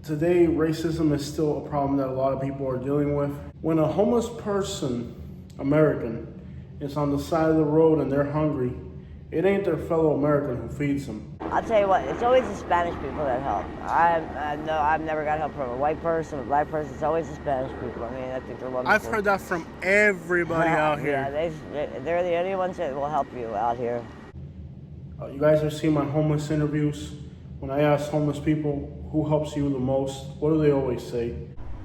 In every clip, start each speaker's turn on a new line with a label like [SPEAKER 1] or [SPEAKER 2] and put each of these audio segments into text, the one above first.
[SPEAKER 1] Today, racism is still a problem that a lot of people are dealing with. When a homeless person, American, is on the side of the road and they're hungry, it ain't their fellow American who feeds them.
[SPEAKER 2] I'll tell you what, it's always the Spanish people that help. I've never got help from a white person, a black person. It's always the Spanish people. I mean, I think they're wonderful.
[SPEAKER 1] I've heard that from everybody out here.
[SPEAKER 2] Yeah, they're the only ones that will help you out here.
[SPEAKER 1] You guys have seen my homeless interviews. When I ask homeless people who helps you the most, what do they always say?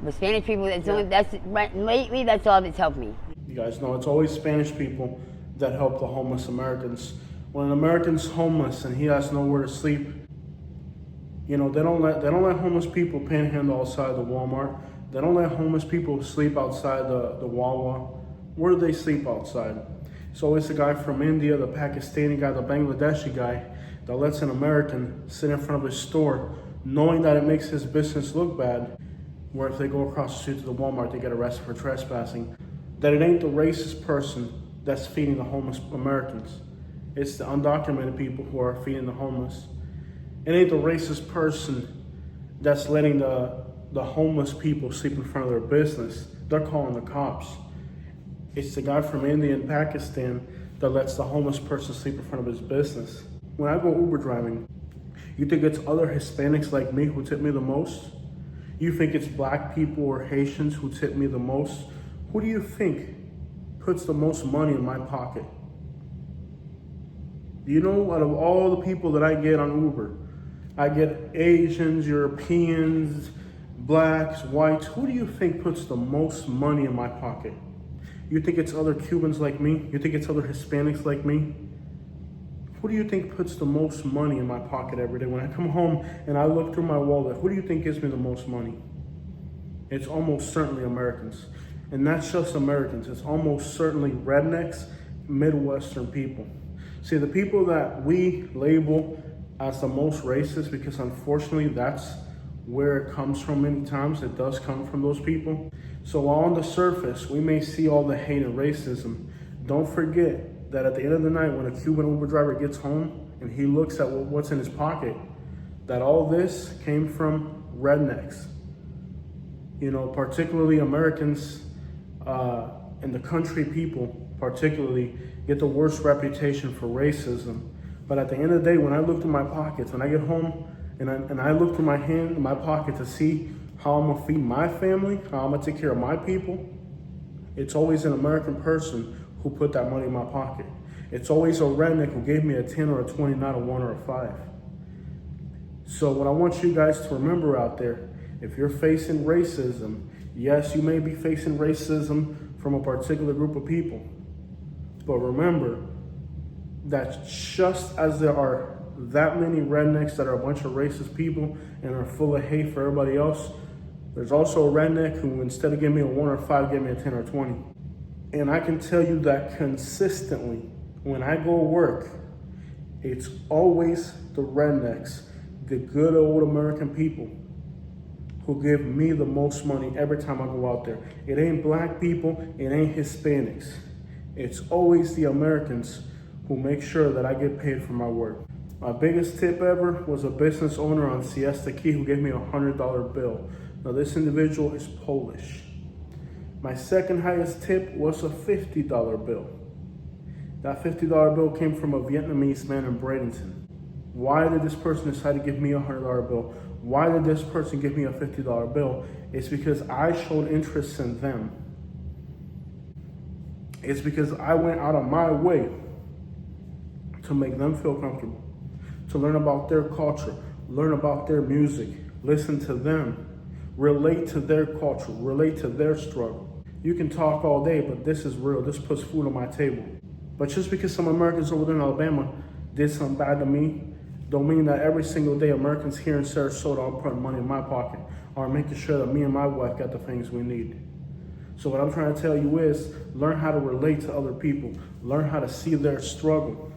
[SPEAKER 3] The Spanish people, lately that's all that's helped me.
[SPEAKER 1] You guys know it's always Spanish people that help the homeless Americans. When an American's homeless and he has nowhere to sleep, you know, they don't let homeless people panhandle outside the Walmart. They don't let homeless people sleep outside the Wawa. Where do they sleep outside? It's always the guy from India, the Pakistani guy, the Bangladeshi guy that lets an American sit in front of his store knowing that it makes his business look bad, where if they go across the street to the Walmart, they get arrested for trespassing. That it ain't the racist person that's feeding the homeless Americans. It's the undocumented people who are feeding the homeless. It ain't the racist person that's letting the homeless people sleep in front of their business. They're calling the cops. It's the guy from India and Pakistan that lets the homeless person sleep in front of his business. When I go Uber driving, you think it's other Hispanics like me who tip me the most? You think it's black people or Haitians who tip me the most? Who do you think puts the most money in my pocket? Do you know, out of all the people that I get on Uber, I get Asians, Europeans, blacks, whites. Who do you think puts the most money in my pocket? You think it's other Cubans like me? You think it's other Hispanics like me? Who do you think puts the most money in my pocket every day? When I come home and I look through my wallet, who do you think gives me the most money? It's almost certainly Americans. And that's just Americans. It's almost certainly rednecks, Midwestern people. See, the people that we label as the most racist, because unfortunately that's where it comes from many times. It does come from those people. So while on the surface, we may see all the hate and racism, don't forget that at the end of the night, when a Cuban Uber driver gets home and he looks at what's in his pocket, that all this came from rednecks. You know, particularly Americans and the country people particularly get the worst reputation for racism. But at the end of the day, when I look through my pockets, when I get home and I look through my pocket to see how I'm gonna feed my family, how I'm gonna take care of my people, it's always an American person who put that money in my pocket. It's always a redneck who gave me a 10 or a 20, not a 1 or a 5. So what I want you guys to remember out there, if you're facing racism, yes, you may be facing racism from a particular group of people, but remember that just as there are that many rednecks that are a bunch of racist people and are full of hate for everybody else, there's also a redneck who, instead of giving me a 1 or a 5, gave me a 10 or 20. And I can tell you that consistently, when I go work, it's always the rednecks, the good old American people, who give me the most money every time I go out there. It ain't black people, it ain't Hispanics. It's always the Americans who make sure that I get paid for my work. My biggest tip ever was a business owner on Siesta Key who gave me a $100 bill. Now this individual is Polish. My second highest tip was a $50 bill. That $50 bill came from a Vietnamese man in Bradenton. Why did this person decide to give me a $100 bill? Why did this person give me a $50 bill? It's because I showed interest in them. It's because I went out of my way to make them feel comfortable, to learn about their culture, learn about their music, listen to them, relate to their culture, relate to their struggle. You can talk all day, but this is real. This puts food on my table. But just because some Americans over there in Alabama did something bad to me, don't mean that every single day Americans here in Sarasota are putting money in my pocket or making sure that me and my wife got the things we need. So what I'm trying to tell you is, learn how to relate to other people. Learn how to see their struggle.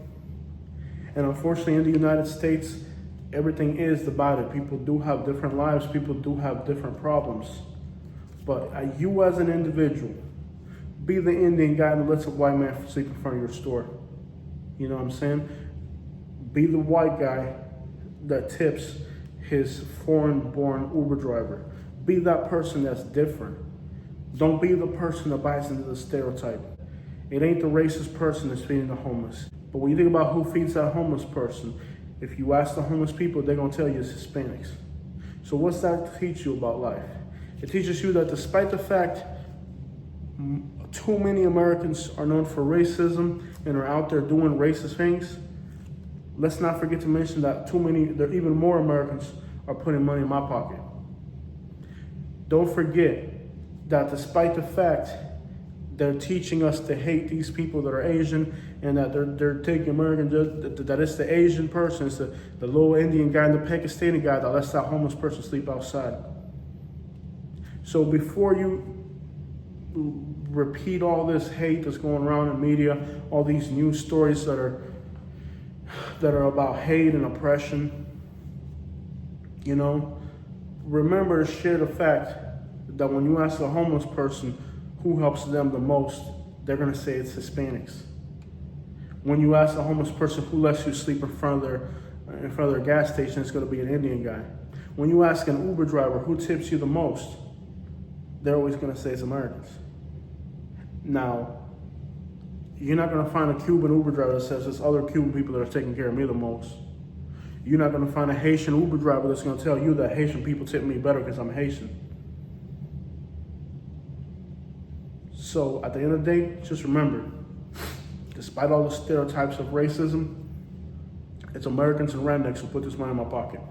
[SPEAKER 1] And unfortunately in the United States, everything is divided. People do have different lives. People do have different problems. But you as an individual, be the Indian guy that lets a white man sleep in front of your store. You know what I'm saying? Be the white guy that tips his foreign-born Uber driver. Be that person that's different. Don't be the person that buys into the stereotype. It ain't the racist person that's feeding the homeless. But when you think about who feeds that homeless person, if you ask the homeless people, they're gonna tell you it's Hispanics. So what's that teach you about life? It teaches you that despite the fact too many Americans are known for racism and are out there doing racist things, let's not forget to mention that even more Americans are putting money in my pocket. Don't forget that despite the fact they're teaching us to hate these people that are Asian, and that they're taking American, that it's the Asian person, it's the little Indian guy and the Pakistani guy that lets that homeless person sleep outside. So before you repeat all this hate that's going around in media, all these news stories that are about hate and oppression, remember to share the fact that when you ask a homeless person who helps them the most, they're gonna say it's Hispanics. When you ask a homeless person who lets you sleep in front of their gas station, it's gonna be an Indian guy. When you ask an Uber driver who tips you the most, they're always gonna say it's Americans. Now, you're not gonna find a Cuban Uber driver that says it's other Cuban people that are taking care of me the most. You're not gonna find a Haitian Uber driver that's gonna tell you that Haitian people tip me better because I'm Haitian. So at the end of the day, just remember, despite all the stereotypes of racism, it's Americans and rednecks who put this money in my pocket.